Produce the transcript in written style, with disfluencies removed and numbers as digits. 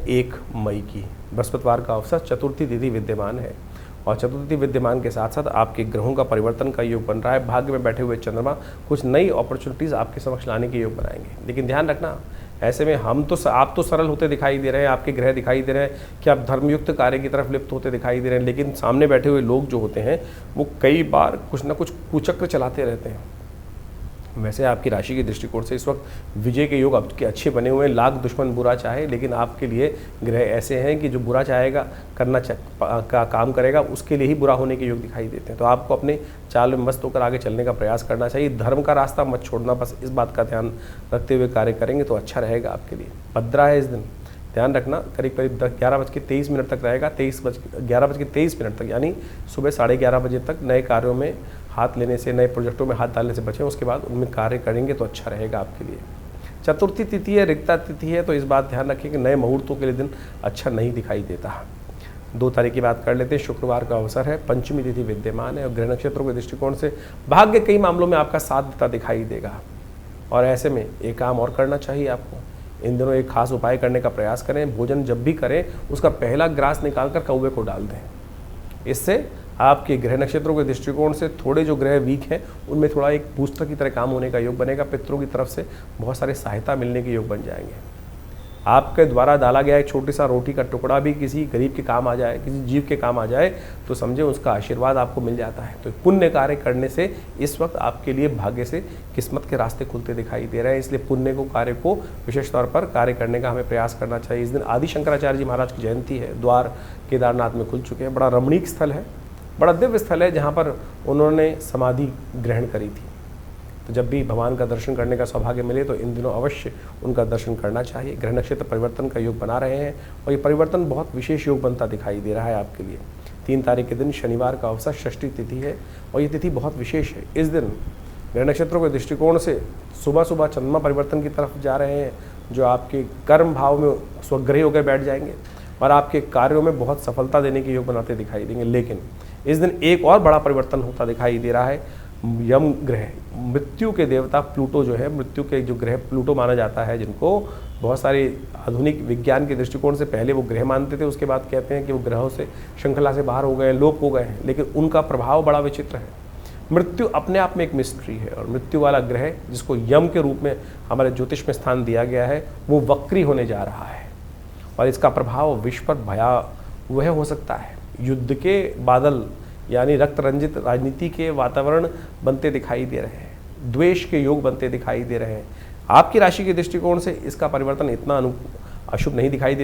1 मई की बृहस्पतिवार का अवसर, चतुर्थी तिथि विद्यमान है और चतुर्थी विद्यमान के साथ साथ आपके ग्रहों का परिवर्तन का योग बन रहा है। भाग्य में बैठे हुए चंद्रमा कुछ नई अपॉर्चुनिटीज़ आपके समक्ष लाने के योग बनाएंगे। लेकिन ध्यान रखना, ऐसे में आप तो सरल होते दिखाई दे रहे हैं, आपके ग्रह दिखाई दे रहे हैं कि आप धर्मयुक्त कार्य की तरफ लिप्त होते दिखाई दे रहे हैं, लेकिन सामने बैठे हुए लोग जो होते हैं वो कई बार कुछ ना कुछ कुचक्र चलाते रहते हैं। वैसे आपकी राशि के दृष्टिकोण से इस वक्त विजय के योग आपके अच्छे बने हुए हैं। लाख दुश्मन बुरा चाहे, लेकिन आपके लिए ग्रह ऐसे हैं कि जो बुरा चाहेगा का काम करेगा, उसके लिए ही बुरा होने के योग दिखाई देते हैं। तो आपको अपने चाल में मस्त होकर आगे चलने का प्रयास करना चाहिए। धर्म का रास्ता मत छोड़ना, बस इस बात का ध्यान रखते हुए कार्य करेंगे तो अच्छा रहेगा आपके लिए। भद्रा है इस दिन, ध्यान रखना, करीब 11:23 तक रहेगा। 11:23 तक यानी सुबह 11:30 बजे तक नए कार्यों में हाथ लेने से, नए प्रोजेक्टों में हाथ डालने से बचें। उसके बाद उनमें कार्य करेंगे तो अच्छा रहेगा आपके लिए। चतुर्थी तिथि है, रिक्ता तिथि है, तो इस बात ध्यान रखें कि नए मुहूर्तों के लिए दिन अच्छा नहीं दिखाई देता। 2 तारीख की बात कर लेते हैं। शुक्रवार का अवसर है, पंचमी तिथि विद्यमान है और ग्रह नक्षत्रों के दृष्टिकोण से भाग्य कई मामलों में आपका साथ देता दिखाई देगा। और ऐसे में एक काम और करना चाहिए आपको, इन दिनों एक खास उपाय करने का प्रयास करें। भोजन जब भी करें उसका पहला ग्रास निकालकर कौवे को डाल दें। इससे आपके ग्रह नक्षत्रों के दृष्टिकोण से थोड़े जो ग्रह वीक हैं उनमें थोड़ा एक बूस्टर की तरह काम होने का योग बनेगा। पितरों की तरफ से बहुत सारे सहायता मिलने के योग बन जाएंगे। आपके द्वारा डाला गया एक छोटी सा रोटी का टुकड़ा भी किसी गरीब के काम आ जाए, किसी जीव के काम आ जाए, तो समझे उसका आशीर्वाद आपको मिल जाता है। तो पुण्य कार्य करने से इस वक्त आपके लिए भाग्य से किस्मत के रास्ते खुलते दिखाई दे रहे हैं। इसलिए पुण्य को कार्य को विशेष तौर पर कार्य करने का हमें प्रयास करना चाहिए। इस दिन आदि शंकराचार्य जी महाराज की जयंती है। द्वार केदारनाथ में खुल चुके हैं। बड़ा रमणीक स्थल है, बड़ा दिव्य स्थल है जहाँ पर उन्होंने समाधि ग्रहण करी थी। तो जब भी भगवान का दर्शन करने का सौभाग्य मिले तो इन दिनों अवश्य उनका दर्शन करना चाहिए। ग्रह नक्षत्र परिवर्तन का योग बना रहे हैं और ये परिवर्तन बहुत विशेष योग बनता दिखाई दे रहा है आपके लिए। 3 तारीख के दिन शनिवार का अवसर, षष्ठी तिथि है और ये तिथि बहुत विशेष है। इस दिन ग्रह नक्षत्रों के दृष्टिकोण से सुबह सुबह चंद्रमा परिवर्तन की तरफ जा रहे हैं, जो आपके कर्म भाव में स्वग्रही होकर बैठ जाएंगे और आपके कार्यों में बहुत सफलता देने के योग बनाते दिखाई देंगे। लेकिन इस दिन एक और बड़ा परिवर्तन होता दिखाई दे रहा है। यम ग्रह, मृत्यु के देवता प्लूटो जो है, मृत्यु के जो ग्रह प्लूटो माना जाता है, जिनको बहुत सारे आधुनिक विज्ञान के दृष्टिकोण से पहले वो ग्रह मानते थे, उसके बाद कहते हैं कि वो ग्रहों से श्रृंखला से बाहर हो गए, लोप हो गए हैं, लेकिन उनका प्रभाव बड़ा विचित्र है। मृत्यु अपने आप में एक मिस्ट्री है और मृत्यु वाला ग्रह जिसको यम के रूप में हमारे ज्योतिष में स्थान दिया गया है, वो वक्री होने जा रहा है और इसका प्रभाव विश्व पर भयावह हो सकता है। युद्ध के बादल यानी रक्त रंजित राजनीति के वातावरण बनते दिखाई दे रहे हैं, द्वेष के योग बनते दिखाई दे रहे हैं। आपकी राशि के दृष्टिकोण से इसका परिवर्तन इतना अशुभ नहीं दिखाई देता।